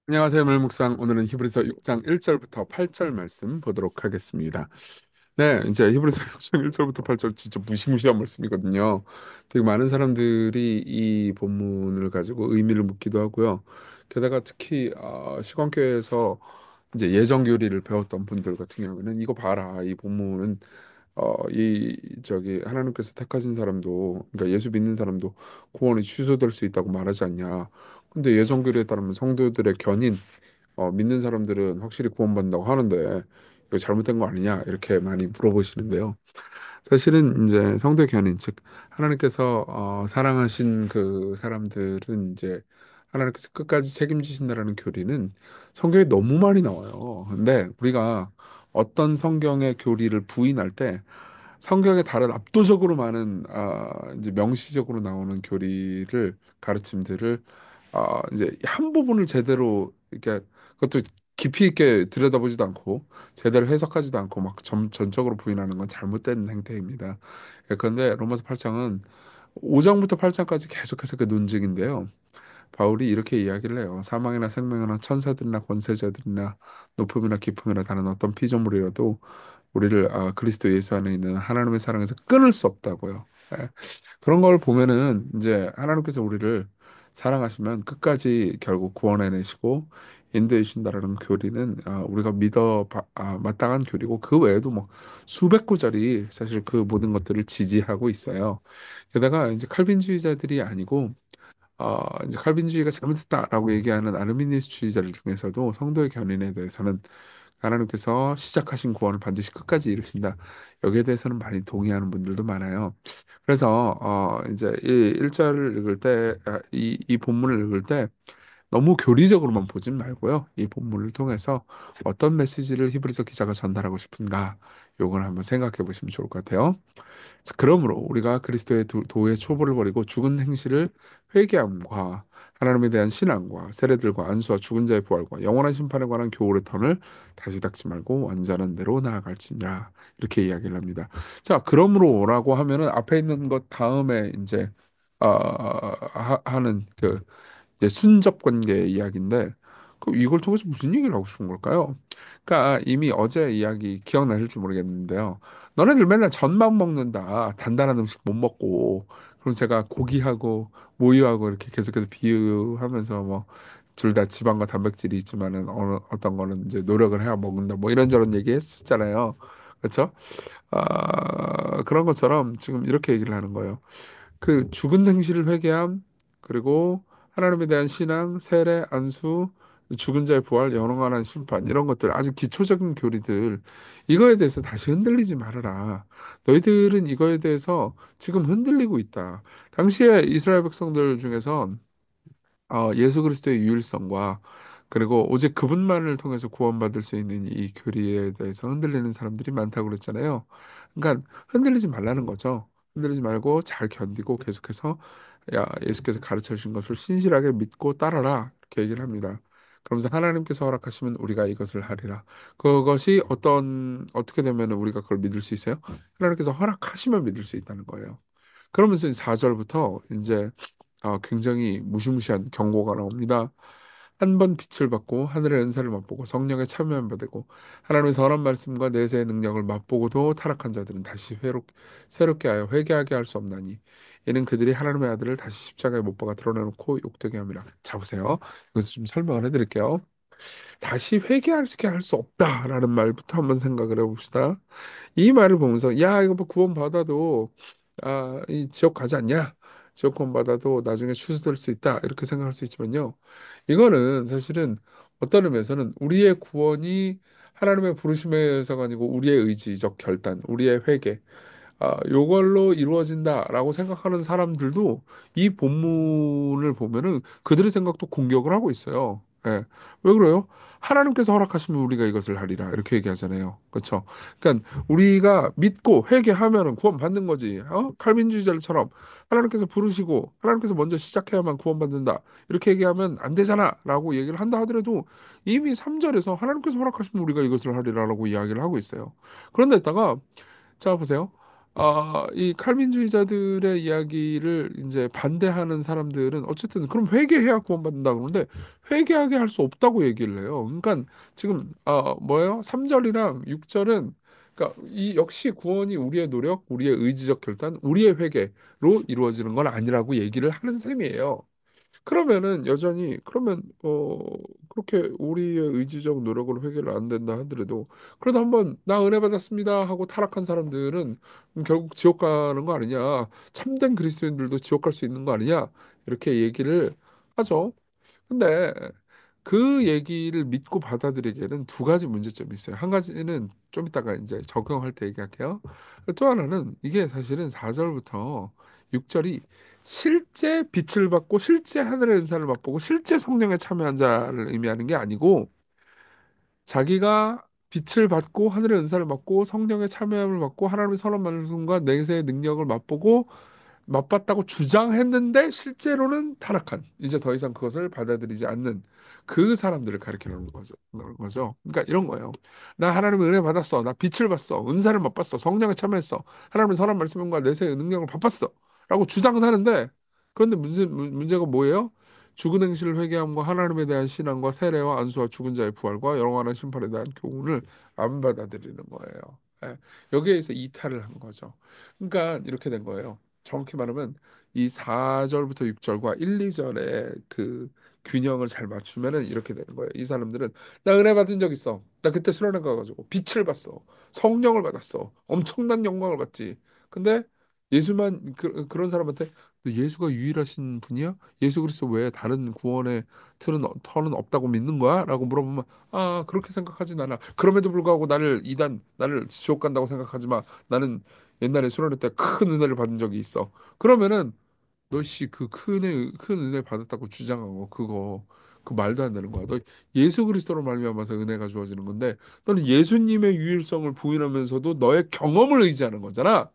안녕하세요, 멜묵상. 오늘은 히브리서 6장 1절부터 8절 말씀 보도록 하겠습니다. 네, 이제 히브리서 6장 1절부터 8절 진짜 무시무시한 말씀이거든요. 되게 많은 사람들이 이 본문을 가지고 의미를 묻기도 하고요. 게다가 특히 시간교회에서 이제 예정 교리를 배웠던 분들 같은 경우는 이거 봐라, 이 본문은 이 저기 하나님께서 택하신 사람도, 그러니까 예수 믿는 사람도 구원이 취소될 수 있다고 말하지 않냐. 근데 예정 교리에 따르면 성도들의 견인, 믿는 사람들은 확실히 구원받는다고 하는데 이거 잘못된 거 아니냐 이렇게 많이 물어보시는데요. 사실은 이제 성도 견인, 즉 하나님께서 사랑하신 그 사람들은 이제 하나님께서 끝까지 책임지신다라는 교리는 성경에 너무 많이 나와요. 근데 우리가 어떤 성경의 교리를 부인할 때 성경에 다른 압도적으로 많은 이제 명시적으로 나오는 교리를 가르침들을 이제 한 부분을 제대로 이렇게 그것도 깊이 있게 들여다보지도 않고 제대로 해석하지도 않고 막 전적으로 부인하는 건 잘못된 행태입니다. 그런데 로마서 8장은 5장부터 8장까지 계속해서 그 논증인데요. 바울이 이렇게 이야기를 해요. 사망이나 생명이나 천사들이나 권세자들이나 높음이나 깊음이나 다른 어떤 피조물이라도 우리를 그리스도 예수 안에 있는 하나님의 사랑에서 끊을 수 없다고요. 예. 그런 걸 보면은 이제 하나님께서 우리를 사랑하시면 끝까지 결국 구원해내시고 인도해 주신다라는 교리는 우리가 마땅한 교리고 그 외에도 뭐 수백 구절이 사실 그 모든 것들을 지지하고 있어요. 게다가 이제 칼빈주의자들이 아니고 이제 칼빈주의가 잘못했다라고 얘기하는 아르미니스주의자들 중에서도 성도의 견인에 대해서는 하나님께서 시작하신 구원을 반드시 끝까지 이루신다. 여기에 대해서는 많이 동의하는 분들도 많아요. 그래서 이제 이 1절을 읽을 때, 이 본문을 읽을 때 너무 교리적으로만 보진 말고요. 이 본문을 통해서 어떤 메시지를 히브리서 기자가 전달하고 싶은가, 요걸 한번 생각해 보시면 좋을 것 같아요. 자, 그러므로 우리가 그리스도의 도의 초보를 버리고 죽은 행실을 회개함과 하나님에 대한 신앙과 세례들과 안수와 죽은 자의 부활과 영원한 심판에 관한 교훈의 턴을 다시 닦지 말고 완전한 대로 나아갈지니라 이렇게 이야기를 합니다. 자, 그러므로라고 하면은 앞에 있는 것 다음에 이제 하는 그 이제 순접 관계의 이야기인데 그 이걸 통해서 무슨 얘기를 하고 싶은 걸까요? 그러니까 이미 어제 이야기 기억나실지 모르겠는데요. 너네들 맨날 젖만 먹는다. 단단한 음식 못 먹고. 그럼 제가 고기하고 모유하고 이렇게 계속해서 비유하면서 뭐 둘 다 지방과 단백질이 있지만은 어떤 거는 이제 노력을 해야 먹는다. 뭐 이런저런 얘기 했었잖아요. 그렇죠? 그런 것처럼 지금 이렇게 얘기를 하는 거예요. 그 죽은 행실을 회개함, 그리고 하나님에 대한 신앙, 세례, 안수, 죽은 자의 부활, 영원한 심판 이런 것들 아주 기초적인 교리들 이거에 대해서 다시 흔들리지 말아라. 너희들은 이거에 대해서 지금 흔들리고 있다. 당시에 이스라엘 백성들 중에서 예수 그리스도의 유일성과 그리고 오직 그분만을 통해서 구원받을 수 있는 이 교리에 대해서 흔들리는 사람들이 많다고 그랬잖아요. 그러니까 흔들리지 말라는 거죠. 흔들리지 말고 잘 견디고 계속해서 예수께서 가르쳐 주신 것을 신실하게 믿고 따라라 이렇게 얘기를 합니다. 그러면서 하나님께서 허락하시면 우리가 이것을 하리라. 그것이 어떻게 되면 우리가 그걸 믿을 수 있어요? 하나님께서 허락하시면 믿을 수 있다는 거예요. 그러면서 4절부터 이제 굉장히 무시무시한 경고가 나옵니다. 한 번 빛을 받고 하늘의 은사를 맛보고 성령에 참여한 바 되고 하나님의 선한 말씀과 내세의 능력을 맛보고도 타락한 자들은 다시 새롭게 하여 회개하게 할 수 없나니 이는 그들이 하나님의 아들을 다시 십자가에 못 박아 드러내놓고 욕되게 함이라. 자 보세요. 여기서 좀 설명을 해드릴게요. 다시 회개하게 할 수 없다라는 말부터 한번 생각을 해봅시다. 이 말을 보면서 야 이거 뭐 구원 받아도 이 지옥 가지 않냐? 지옥 구원 받아도 나중에 취소될 수 있다 이렇게 생각할 수 있지만요. 이거는 사실은 어떤 의미에서는 우리의 구원이 하나님의 부르심에 의해서가 아니고 우리의 의지적 결단, 우리의 회개 요걸로 이루어진다라고 생각하는 사람들도 이 본문을 보면은 그들의 생각도 공격을 하고 있어요. 예. 왜 그래요? 하나님께서 허락하시면 우리가 이것을 하리라 이렇게 얘기하잖아요. 그렇죠? 그러니까 우리가 믿고 회개하면은 구원 받는 거지. 칼빈주의자들처럼 하나님께서 부르시고 하나님께서 먼저 시작해야만 구원받는다. 이렇게 얘기하면 안 되잖아라고 얘기를 한다 하더라도 이미 3절에서 하나님께서 허락하시면 우리가 이것을 하리라라고 이야기를 하고 있어요. 그런데다가 자 보세요. 이 칼빈주의자들의 이야기를 이제 반대하는 사람들은 어쨌든 그럼 회개해야 구원받는다 그러는데 회개하게 할 수 없다고 얘기를 해요. 그러니까 지금 뭐예요? 3절이랑 6절은 그러니까 이 역시 구원이 우리의 노력, 우리의 의지적 결단, 우리의 회개로 이루어지는 건 아니라고 얘기를 하는 셈이에요. 그러면은 여전히 그러면 그렇게 우리의 의지적 노력으로 해결 안 된다 하더라도 그래도 한번 나 은혜 받았습니다 하고 타락한 사람들은 결국 지옥 가는 거 아니냐, 참된 그리스도인들도 지옥 갈 수 있는 거 아니냐, 이렇게 얘기를 하죠. 근데 그 얘기를 믿고 받아들이기에는 두 가지 문제점이 있어요. 한 가지는 좀 이따가 이제 적용할 때 얘기할게요. 또 하나는 이게 사실은 4절부터 6절이 실제 빛을 받고 실제 하늘의 은사를 맛보고 실제 성령에 참여한 자를 의미하는 게 아니고 자기가 빛을 받고 하늘의 은사를 받고 성령의 참여함을 받고 하나님의 선한 말씀과 내세의 능력을 맛보고 맛봤다고 주장했는데 실제로는 타락한 이제 더 이상 그것을 받아들이지 않는 그 사람들을 가리키는 거죠. 그러니까 이런 거예요. 나 하나님의 은혜 받았어. 나 빛을 봤어. 은사를 맛봤어. 성령에 참여했어. 하나님의 선한 말씀과 내세의 능력을 맛봤어. 라고 주장은 하는데 그런데 문제가 뭐예요? 죽은 행실을 회개함과 하나님에 대한 신앙과 세례와 안수와 죽은 자의 부활과 영원한 심판에 대한 교훈을 안 받아들이는 거예요. 예. 여기에서 이탈을 한 거죠. 그러니까 이렇게 된 거예요. 정확히 말하면 이 4절부터 6절과 1, 2절의 그 균형을 잘 맞추면은 이렇게 되는 거예요. 이 사람들은 나 은혜 받은 적 있어. 나 그때 수련회 가가지고 빛을 봤어. 성령을 받았어. 엄청난 영광을 받지. 근데 예수만 그런 사람한테 너 예수가 유일하신 분이야? 예수 그리스도 외에 다른 구원의 터는 없다고 믿는 거야? 라고 물어보면 그렇게 생각하진 않아. 그럼에도 불구하고 나를 지옥 간다고 생각하지 마. 나는 옛날에 수련회 때 큰 은혜를 받은 적이 있어. 그러면은 너씨 그 큰 은혜 받았다고 주장한 거 그거 그 말도 안 되는 거야. 너 예수 그리스도로 말미암아서 은혜가 주어지는 건데 너는 예수님의 유일성을 부인하면서도 너의 경험을 의지하는 거잖아.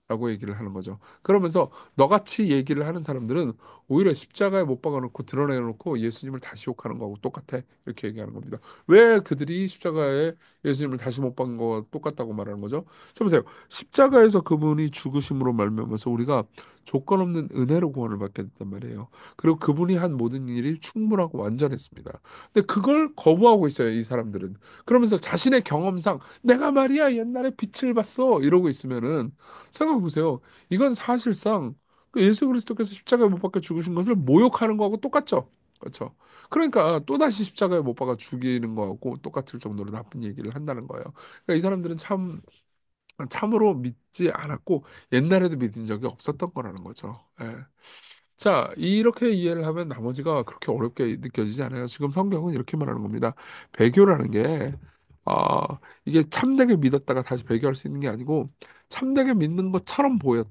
라고 얘기를 하는 거죠. 그러면서 너같이 얘기를 하는 사람들은 오히려 십자가에 못 박아놓고 드러내놓고 예수님을 다시 욕하는 거하고 똑같아. 이렇게 얘기하는 겁니다. 왜 그들이 십자가에 예수님을 다시 못 박은 거 똑같다고 말하는 거죠? 자 보세요. 십자가에서 그분이 죽으심으로 말미암아서 우리가 조건 없는 은혜로 구원을 받게 됐단 말이에요. 그리고 그분이 한 모든 일이 충분하고 완전했습니다. 근데 그걸 거부하고 있어요, 이 사람들은. 그러면서 자신의 경험상 내가 말이야 옛날에 빛을 봤어 이러고 있으면은 생각해 보세요. 이건 사실상 그 예수 그리스도께서 십자가에 못 박혀 죽으신 것을 모욕하는 거하고 똑같죠. 그렇죠. 그러니까 또다시 십자가에 못 박아 죽이는 거하고 똑같을 정도로 나쁜 얘기를 한다는 거예요. 그러니까 이 사람들은 참으로 믿지 않았고 옛날에도 믿은 적이 없었던 거라는 거죠. 예. 자, 이렇게 이해를 하면 나머지가 그렇게 어렵게 느껴지지 않아요. 지금 성경은 이렇게 말하는 겁니다. 배교라는 게 이게 참되게 믿었다가 다시 배교할 수 있는 게 아니고 참되게 믿는 것처럼 보였죠.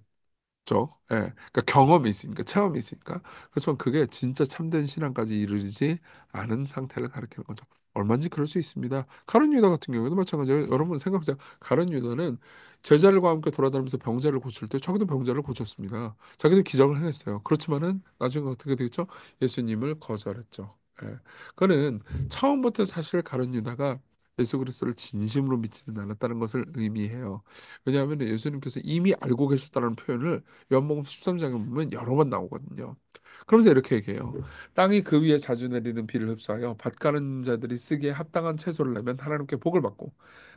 예. 그러니까 경험이 있으니까 체험이 있으니까. 그렇지만 그게 진짜 참된 신앙까지 이르지 않은 상태를 가리키는 거죠. 얼마든지 그럴 수 있습니다. 가룟 유다 같은 경우에도 마찬가지예요. 여러분 생각해보세요. 가룟 유다는 제자들과 함께 돌아다니면서 병자를 고칠 때 자기도 병자를 고쳤습니다. 자기도 기적을 해냈어요. 그렇지만은 나중에 어떻게 되겠죠? 예수님을 거절했죠. 예. 그거는 처음부터 사실 가룟 유다가 예수 그리스도를 진심으로 믿지는 않았다는 것을 의미해요. 왜냐하면 예수님께서 이미 알고 계셨다는 표현을 요한복음 13장에 보면 여러 번 나오거든요. 그러면서 이렇게 얘기해요. 땅이 그 위에 자주 내리는 비를 흡수하여 밭 가는 자들이 쓰기에 합당한 채소를 내면 하나님께 복을 받고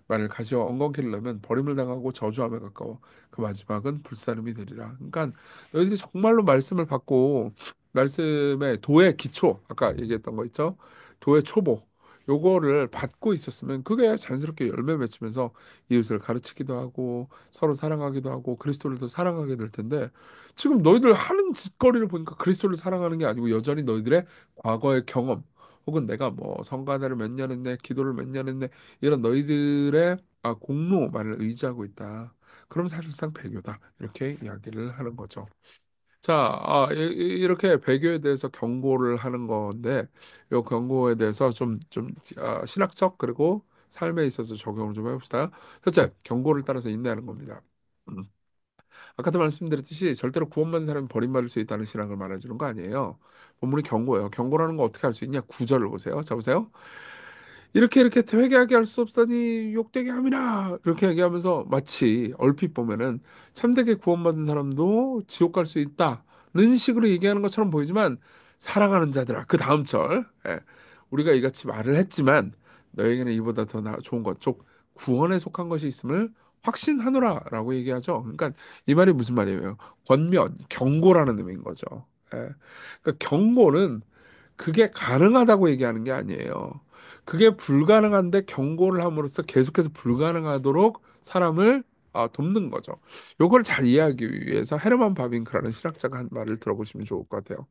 만일 가시와 엉겅퀴를 내면 버림을 당하고 저주함에 가까워 그 마지막은 불사름이 되리라. 그러니까 너희들이 정말로 말씀을 받고 말씀의 도의 기초 아까 얘기했던 거 있죠? 도의 초보 요거를 받고 있었으면 그게 자연스럽게 열매 맺히면서 이웃을 가르치기도 하고 서로 사랑하기도 하고 그리스도를 더 사랑하게 될 텐데 지금 너희들 하는 짓거리를 보니까 그리스도를 사랑하는 게 아니고 여전히 너희들의 과거의 경험 혹은 내가 뭐 성가대를 몇 년 했네 기도를 몇 년 했네 이런 너희들의 공로만을 의지하고 있다. 그럼 사실상 배교다. 이렇게 이야기를 하는 거죠. 자, 이렇게 배교에 대해서 경고를 하는 건데, 이 경고에 대해서 신학적 그리고 삶에 있어서 적용을 좀 해봅시다. 첫째, 경고를 따라서 인내하는 겁니다. 음. 아까도 말씀드렸듯이 절대로 구원받은 사람이 버림받을 수 있다는 신앙을 말해주는 거 아니에요. 본문이 경고예요. 경고라는 거 어떻게 할 수 있냐? 구절을 보세요. 자, 보세요. 이렇게 이렇게 회개하게 할 수 없사니 욕되게 함이라 이렇게 얘기하면서 마치 얼핏 보면은 참되게 구원받은 사람도 지옥 갈 수 있다는 식으로 얘기하는 것처럼 보이지만 사랑하는 자들아 그 다음 절 예, 우리가 이같이 말을 했지만 너에게는 이보다 더 좋은 것 즉 구원에 속한 것이 있음을 확신하노라라고 얘기하죠. 그러니까 이 말이 무슨 말이에요? 권면, 경고라는 의미인 거죠. 예. 그러니까 경고는 그게 가능하다고 얘기하는 게 아니에요. 그게 불가능한데 경고를 함으로써 계속해서 불가능하도록 사람을 돕는 거죠. 요걸 잘 이해하기 위해서 헤르만 바빙크라는 신학자가 한 말을 들어보시면 좋을 것 같아요.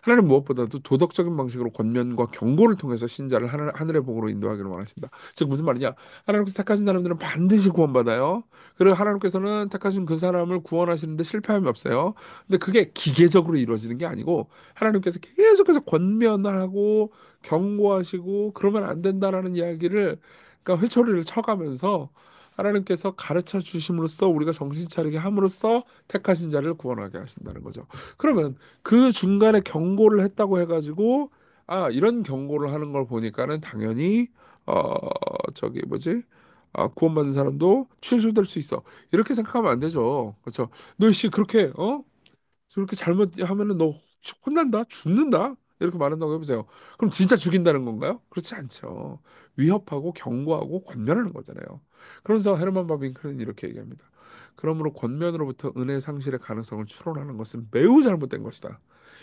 하나님 무엇보다도 도덕적인 방식으로 권면과 경고를 통해서 신자를 하늘의 복으로 인도하기를 원하신다. 즉 무슨 말이냐? 하나님께서 택하신 사람들은 반드시 구원받아요. 그리고 하나님께서는 택하신 그 사람을 구원하시는데 실패함이 없어요. 근데 그게 기계적으로 이루어지는 게 아니고 하나님께서 계속해서 권면하고 경고하시고 그러면 안 된다라는 이야기를 그러니까 회초리를 쳐가면서 하나님께서 가르쳐 주심으로써 우리가 정신 차리게 함으로써 택하신 자를 구원하게 하신다는 거죠. 그러면 그 중간에 경고를 했다고 해가지고 이런 경고를 하는 걸 보니까는 당연히 어 저기 뭐지 구원받은 사람도 취소될 수 있어 이렇게 생각하면 안 되죠. 그렇죠? 너씨 그렇게 저렇게 잘못하면은 너 혼난다, 죽는다 이렇게 말한다고 해보세요. 그럼 진짜 죽인다는 건가요? 그렇지 않죠. 위협하고 경고하고 권면하는 거잖아요. 그러면서 헤르만 바빙크는 이렇게 얘기합니다. 그러므로 권면으로부터 은혜 상실의 가능성을 추론하는 것은 매우 잘못된 것이다.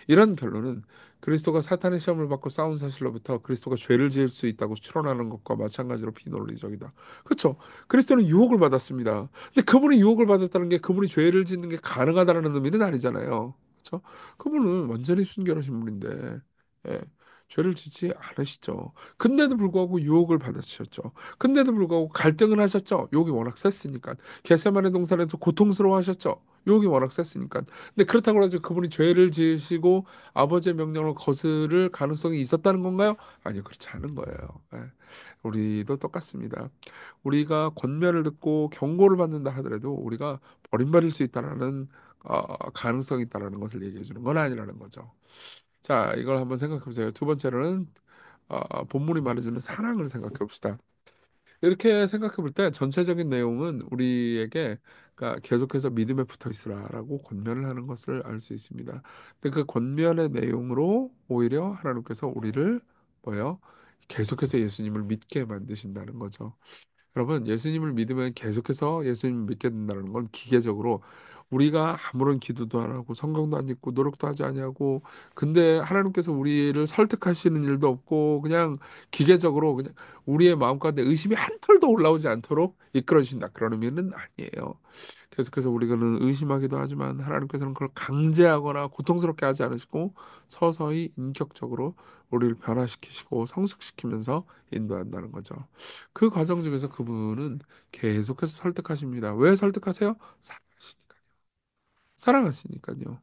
이런 결론은 그리스도가 사탄의 시험을 받고 싸운 사실로부터 그리스도가 죄를 지을 수 있다고 추론하는 것과 마찬가지로 비논리적이다. 그렇죠? 그리스도는 유혹을 받았습니다. 근데 그분이 유혹을 받았다는 게 그분이 죄를 짓는 게 가능하다는 의미는 아니잖아요. 그렇죠? 그분은 완전히 순결하신 분인데 예, 죄를 짓지 않으시죠. 근데도 불구하고 유혹을 받으셨죠. 근데도 불구하고 갈등을 하셨죠. 유혹이 워낙 셌으니까. 겟세마네 동산에서 고통스러워하셨죠. 유혹이 워낙 셌으니까. 근데 그렇다고 해서 그분이 죄를 지으시고 아버지의 명령을 거스를 가능성이 있었다는 건가요? 아니요, 그렇지 않은 거예요. 예. 우리도 똑같습니다. 우리가 권면을 듣고 경고를 받는다 하더라도 우리가 버림받을 수 있다라는 가능성이 있다라는 것을 얘기해 주는 건 아니라는 거죠. 자, 이걸 한번 생각해 보세요. 두 번째로는 본문이 말해주는 사랑을 생각해 봅시다. 이렇게 생각해 볼 때 전체적인 내용은 우리에게 그러니까 계속해서 믿음에 붙어 있으라라고 권면을 하는 것을 알 수 있습니다. 근데 그 권면의 내용으로 오히려 하나님께서 우리를 뭐요? 계속해서 예수님을 믿게 만드신다는 거죠. 여러분, 예수님을 믿으면 계속해서 예수님을 믿게 된다는 건 기계적으로 우리가 아무런 기도도 안 하고 성경도 안 읽고 노력도 하지 아니하고 근데 하나님께서 우리를 설득하시는 일도 없고 그냥 기계적으로 그냥 우리의 마음 가운데 의심이 한 털도 올라오지 않도록 이끌어 주신다. 그런 의미는 아니에요. 계속해서 우리가는 의심하기도 하지만 하나님께서는 그걸 강제하거나 고통스럽게 하지 않으시고 서서히 인격적으로 우리를 변화시키시고 성숙시키면서 인도한다는 거죠. 그 과정 중에서 그분은 계속해서 설득하십니다. 왜 설득하세요? 사랑하시니까요. 사랑하시니까요.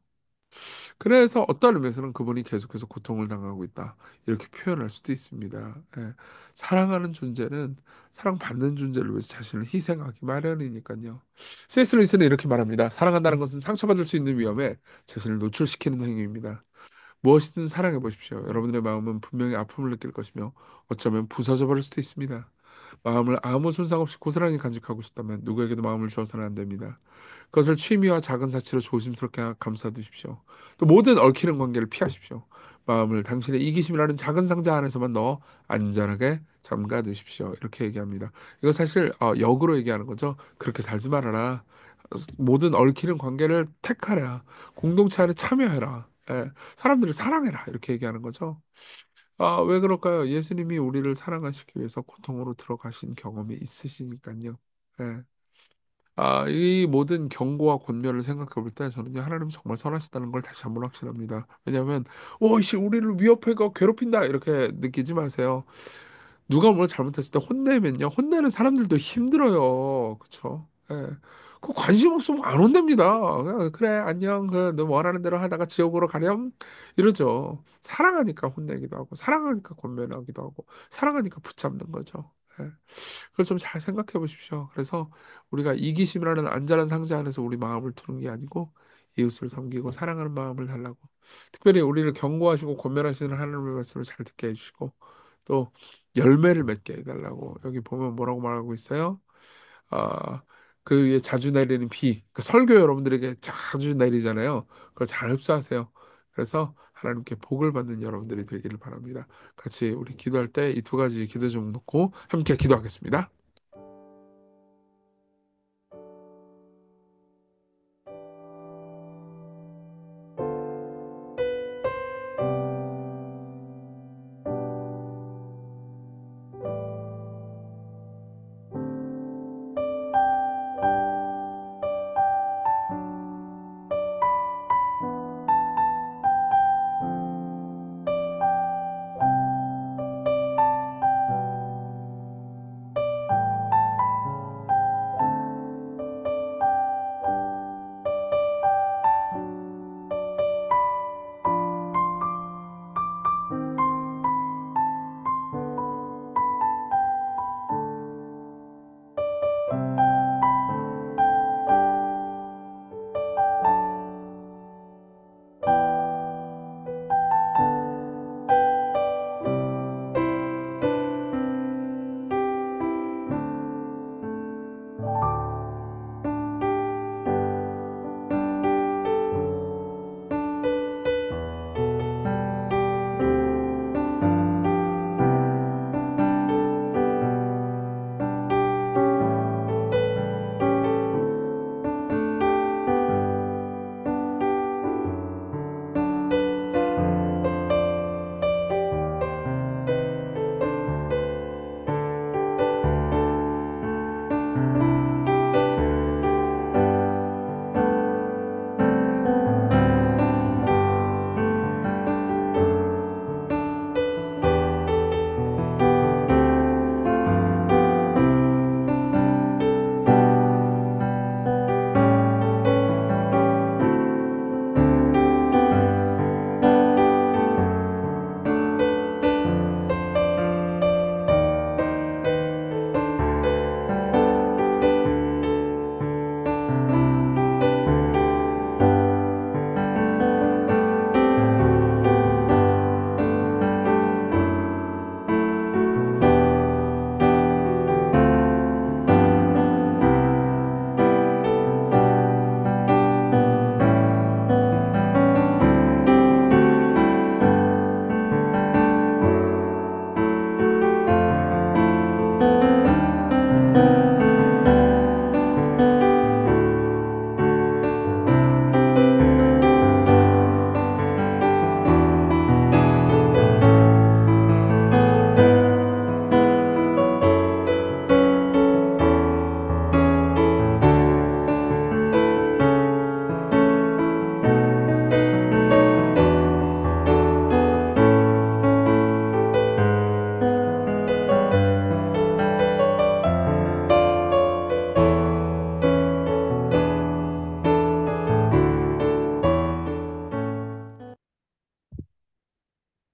그래서 어떤 의미에서는 그분이 계속해서 고통을 당하고 있다. 이렇게 표현할 수도 있습니다. 예. 사랑하는 존재는 사랑받는 존재를 위해서 자신을 희생하기 마련이니까요. C.S. 루이스는 이렇게 말합니다. 사랑한다는 것은 상처받을 수 있는 위험에 자신을 노출시키는 행위입니다. 무엇이든 사랑해 보십시오. 여러분들의 마음은 분명히 아픔을 느낄 것이며 어쩌면 부서져 버릴 수도 있습니다. 마음을 아무 손상 없이 고스란히 간직하고 싶다면 누구에게도 마음을 주어서는 안 됩니다. 그것을 취미와 작은 사치로 조심스럽게 감싸두십시오. 또 모든 얽히는 관계를 피하십시오. 마음을 당신의 이기심이라는 작은 상자 안에서만 넣어 안전하게 잠가 두십시오. 이렇게 얘기합니다. 이거 사실 역으로 얘기하는 거죠. 그렇게 살지 말아라. 모든 얽히는 관계를 택하라. 공동체 안에 참여해라. 예, 사람들을 사랑해라. 이렇게 얘기하는 거죠. 왜 그럴까요? 예수님이 우리를 사랑하시기 위해서 고통으로 들어가신 경험이 있으시니까요. 예. 이 모든 경고와 권면을 생각해 볼 때 저는요, 하나님 정말 선하시다는 걸 다시 한번 확신합니다. 왜냐하면, 이씨, 우리를 위협해가 괴롭힌다, 이렇게 느끼지 마세요. 누가 뭘 잘못했을 때 혼내면요, 혼내는 사람들도 힘들어요. 그쵸? 예. 그 관심 없으면 안 혼냅니다. 그냥 그래, 안녕, 너 원하는 대로 하다가 지옥으로 가렴? 이러죠. 사랑하니까 혼내기도 하고, 사랑하니까 권면하기도 하고, 사랑하니까 붙잡는 거죠. 예. 그걸 좀 잘 생각해 보십시오. 그래서 우리가 이기심이라는 안전한 상자 안에서 우리 마음을 두는 게 아니고 이웃을 섬기고 사랑하는 마음을 달라고. 특별히 우리를 경고하시고 권면하시는 하나님의 말씀을 잘 듣게 해주시고 또 열매를 맺게 해달라고 여기 보면 뭐라고 말하고 있어요? 아, 그 위에 자주 내리는 비, 그 설교 여러분들에게 자주 내리잖아요. 그걸 잘 흡수하세요. 그래서 하나님께 복을 받는 여러분들이 되기를 바랍니다. 같이 우리 기도할 때 이 두 가지 기도 좀 놓고 함께 기도하겠습니다.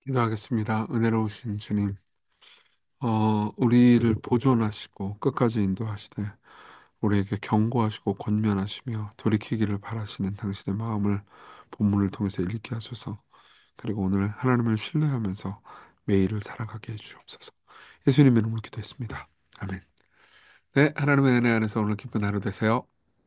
기도하겠습니다. 은혜로우신 주님, 우리를 보존하시고 끝까지 인도하시되 우리에게 경고하시고 권면하시며 돌이키기를 바라시는 당신의 마음을 본문을 통해서 읽게 하소서. 그리고 오늘 하나님을 신뢰하면서 매일을 살아가게 해주옵소서. 예수님의 이름으로 기도했습니다. 아멘. 네, 하나님의 은혜 안에서 오늘 기쁜 하루 되세요.